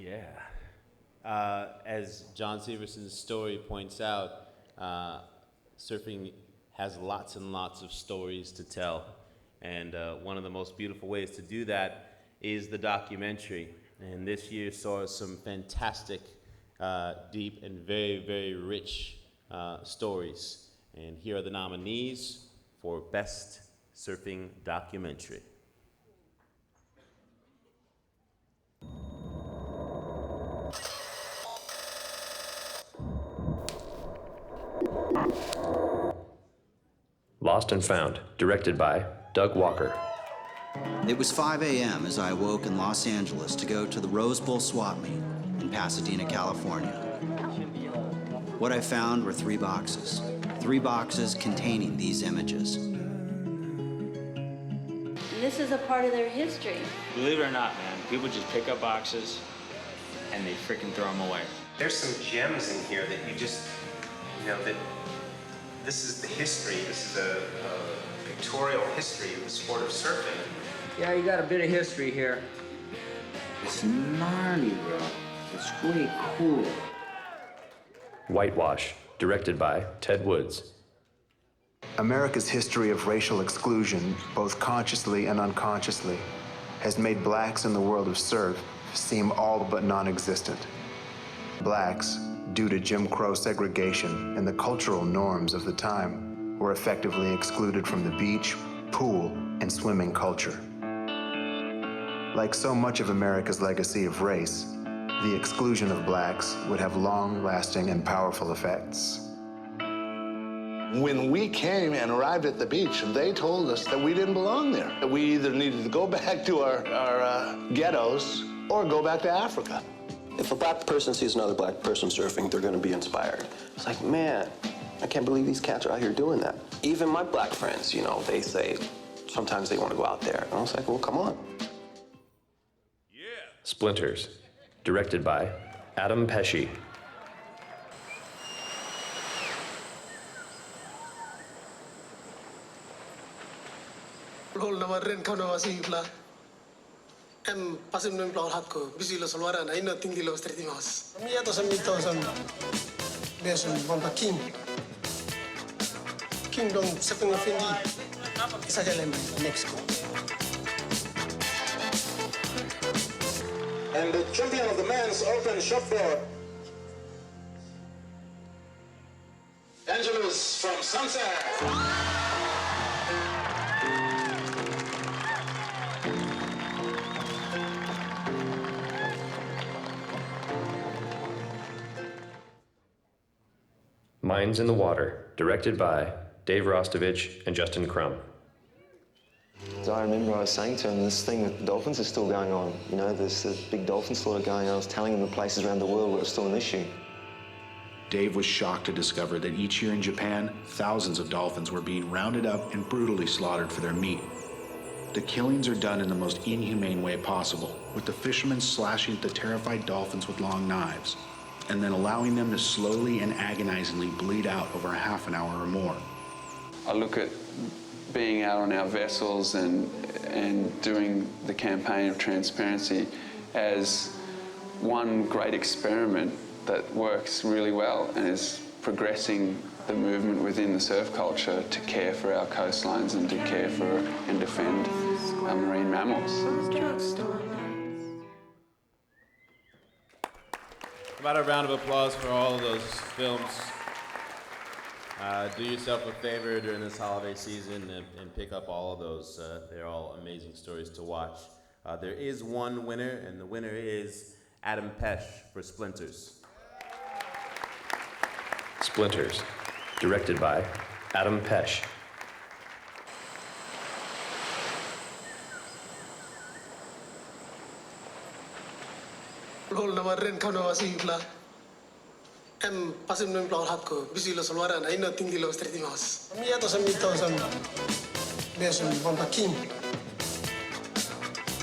Yeah. As John Severson's story points out, surfing has lots and lots of stories to tell. And one of the most beautiful ways to do that is the documentary. And this year saw some fantastic, deep, and very, very rich stories. And here are the nominees for Best Surfing Documentary. Lost and Found, directed by Doug Walker. It was 5 a.m. as I awoke in Los Angeles to go to the Rose Bowl swap meet in Pasadena, California. What I found were three boxes containing these images. And this is a part of their history. Believe it or not, man, people just pick up boxes and they freaking throw them away. There's some gems in here that you just, that this is the history. This is a pictorial history of the sport of surfing. Yeah, you got a bit of history here. It's gnarly, bro. It's really cool. Whitewash, directed by Ted Woods. America's history of racial exclusion, both consciously and unconsciously, has made blacks in the world of surf seem all but non-existent. Blacks, due to Jim Crow segregation and the cultural norms of the time, were effectively excluded from the beach, pool, and swimming culture. Like so much of America's legacy of race, the exclusion of blacks would have long-lasting and powerful effects. When we came and arrived at the beach, they told us that we didn't belong there, that we either needed to go back to our ghettos or go back to Africa. If a black person sees another black person surfing, they're going to be inspired. It's like, man, I can't believe these cats are out here doing that. Even my black friends, they say sometimes they want to go out there. And I was like, well, come on. Splinters, directed by Adam Pesce. Pasim no implau hatko bisilo solwara na ino tingilo stretimos. Mia to samito sam besun bomba king. Kingdom sepeng ofendi. Isagalem Mexico. And the champion of the men's open shotboard, Angelus from Sunset. Minds in the Water, directed by Dave Rostovich and Justin Crum. So I remember I was saying to him, this thing with dolphins is still going on. There's this big dolphin slaughter going on. I was telling him the places around the world where it's still an issue. Dave was shocked to discover that each year in Japan, thousands of dolphins were being rounded up and brutally slaughtered for their meat. The killings are done in the most inhumane way possible, with the fishermen slashing at the terrified dolphins with long knives, and then allowing them to slowly and agonizingly bleed out over a half an hour or more. I look at being out on our vessels and doing the campaign of transparency as one great experiment that works really well and is progressing the movement within the surf culture to care for our coastlines and to care for and defend our marine mammals. About a round of applause for all of those films. Do yourself a favor during this holiday season and pick up all of those. They're all amazing stories to watch. There is one winner, and the winner is Adam Pesce for Splinters. Splinters, directed by Adam Pesce. Pasim no implau hatko bisilo solwara na ino tingilo stretimos. Mia to samito sam besun bomba king.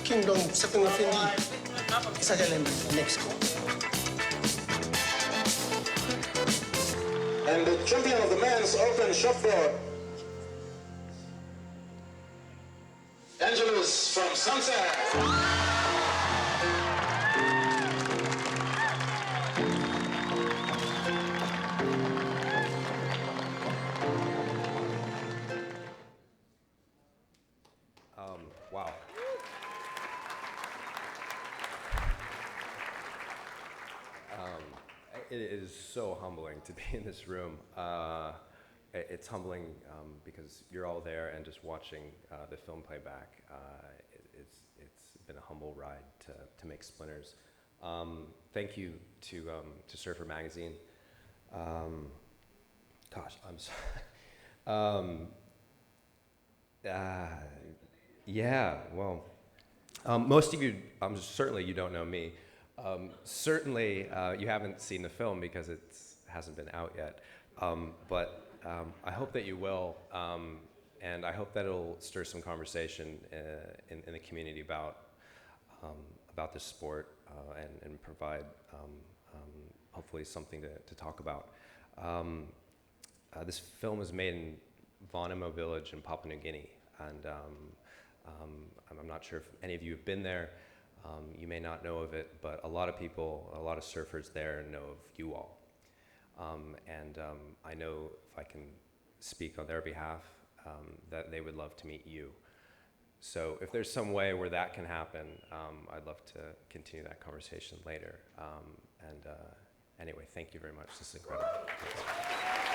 Kingdom sepeng ofendi. Isagalem Mexico. And the champion of the men's open shotboard, Angelus from Sunset. Wow. It is so humbling to be in this room. It's humbling because you're all there and just watching the film playback. It's been a humble ride to make Splinters. Thank you to Surfer Magazine. Gosh, I'm sorry. Yeah, well, most of you, certainly you don't know me. Certainly you haven't seen the film because it hasn't been out yet. But I hope that you will, and I hope that it'll stir some conversation in the community about this sport and provide hopefully something to talk about. This film was made in Vanimo village in Papau New Guinea, and I'm not sure if any of you have been there. You may not know of it, but a lot of people, a lot of surfers there know of you all. I know if I can speak on their behalf, that they would love to meet you. So if there's some way where that can happen, I'd love to continue that conversation later. Anyway, thank you very much. This is incredible. Thanks.